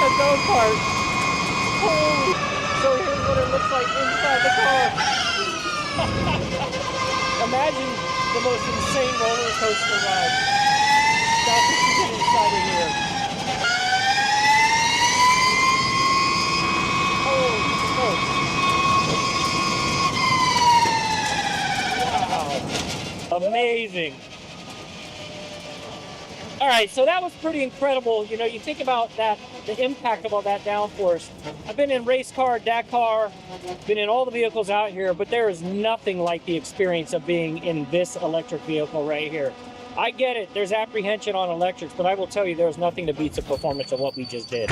a go-kart. Holy. So here's what it looks like inside the car. Imagine the most insane roller coaster ride. That's what you get inside of here. Holy smokes. Wow. Amazing. All right, so that was pretty incredible. You know, you think about that, the impact of all that downforce. I've been in race car, Dakar, been in all the vehicles out here, but there is nothing like the experience of being in this electric vehicle right here. I get it, there's apprehension on electrics, but I will tell you there's nothing that beats the performance of what we just did.